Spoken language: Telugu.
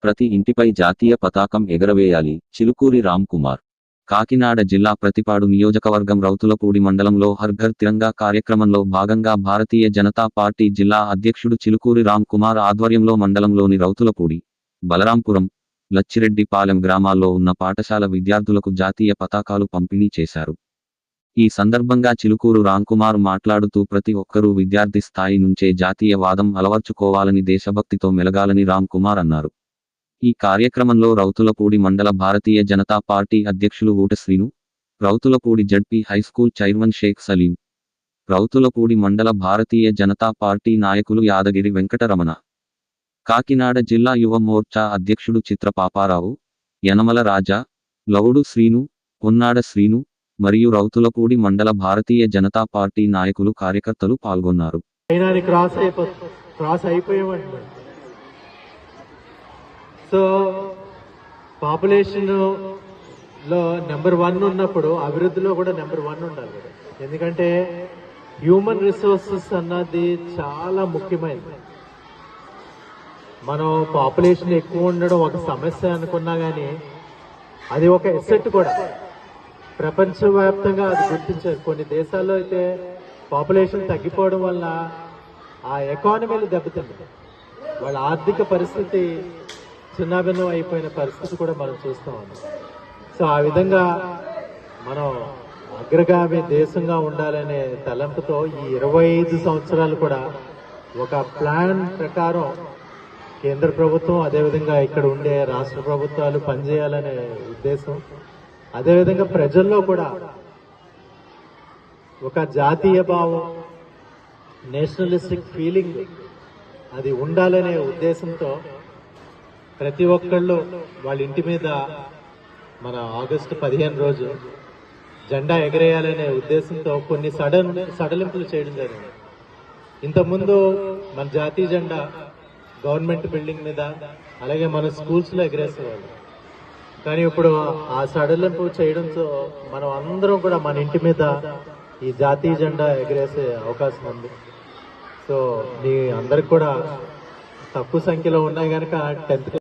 ప్రతి ఇంటిపై జాతీయ పతాకం ఎగరవేయాలి. చిలుకూరి రామ్ కుమార్. కాకినాడ జిల్లా ప్రతిపాడు నియోజకవర్గం రౌతులపూడి మండలంలో హర్ ఘర్ తిరంగా కార్యక్రమంలో భాగంగా భారతీయ జనతా పార్టీ జిల్లా అధ్యక్షుడు చిలుకూరి రామ్ కుమార్ ఆధ్వర్యంలో మండలంలోని రౌతులపూడి, బలరాంపురం, లచ్చిరెడ్డిపాలెం గ్రామాల్లో ఉన్న పాఠశాల విద్యార్థులకు జాతీయ పతాకాలు పంపిణీ చేశారు. ఈ సందర్భంగా చిలుకూరు రామ్కుమార్ మాట్లాడుతూ ప్రతి ఒక్కరూ విద్యార్థి స్థాయి నుంచే జాతీయవాదం అలవర్చుకోవాలని, దేశభక్తితో మెలగాలని రామ్కుమార్ అన్నారు. ఈ కార్యక్రమంలో రౌతులపూడి మండల భారతీయ జనతా పార్టీ అధ్యక్షులు Oota Srinu, Routhulapudi ZP high school chairman Shaik Saleem, Routhulapudi మండల భారతీయ జనతా పార్టీ నాయకులు యాదగిరి వెంకటరమణ, కాకినాడ జిల్లా యువ మోర్చా అధ్యక్షుడు చిత్ర పాపారావు, యనమల రాజా, లవుడు శ్రీను, పొన్నాడ శ్రీను మరియు రౌతులపూడి మండల భారతీయ జనతా పార్టీ నాయకులు, కార్యకర్తలు పాల్గొన్నారు. సో పాపులేషన్ లో నెంబర్ 1 ఉన్నప్పుడు అభివృద్ధిలో కూడా నెంబర్ 1 ఉండాలి. ఎందుకంటే హ్యూమన్ రిసోర్సెస్ అన్నది చాలా ముఖ్యమైనది. మనం పాపులేషన్ ఎక్కువ ఉండడం ఒక సమస్య అనుకున్నా కానీ అది ఒక ఎసెట్ కూడా. ప్రపంచవ్యాప్తంగా అది గుర్తించారు. కొన్ని దేశాల్లో అయితే పాపులేషన్ తగ్గిపోవడం వల్ల ఆ ఎకానమీలు దెబ్బతింది, వాళ్ళ ఆర్థిక పరిస్థితి చిన్నాభిన్నం అయిపోయిన పరిస్థితి కూడా మనం చూస్తూ ఉన్నాం. సో ఆ విధంగా మనం అగ్రగామి దేశంగా ఉండాలనే తలంపుతో ఈ 25 సంవత్సరాలు కూడా ఒక ప్లాన్ ప్రకారం కేంద్ర ప్రభుత్వం, అదేవిధంగా ఇక్కడ ఉండే రాష్ట్ర ప్రభుత్వాలు పనిచేయాలనే ఉద్దేశం, అదేవిధంగా ప్రజల్లో కూడా ఒక జాతీయ భావం, నేషనలిస్టిక్ ఫీలింగ్ అది ఉండాలనే ఉద్దేశంతో ప్రతి ఒక్కళ్ళు వాళ్ళ ఇంటి మీద మన ఆగస్టు 15 రోజు జెండా ఎగరేయాలనే ఉద్దేశంతో కొన్ని సడలింపులు చేయడం జరిగింది. ఇంతకుముందు మన జాతీయ జెండా గవర్నమెంట్ బిల్డింగ్ మీద, అలాగే మన స్కూల్స్లో ఎగరేసేవాళ్ళు. కానీ ఇప్పుడు ఆ సడలింపు చేయడంతో మనం అందరం కూడా మన ఇంటి మీద ఈ జాతీయ జెండా ఎగరేసే అవకాశం ఉంది. సో మీ అందరికి కూడా తక్కువ సంఖ్యలో ఉన్నాయి కనుక 10th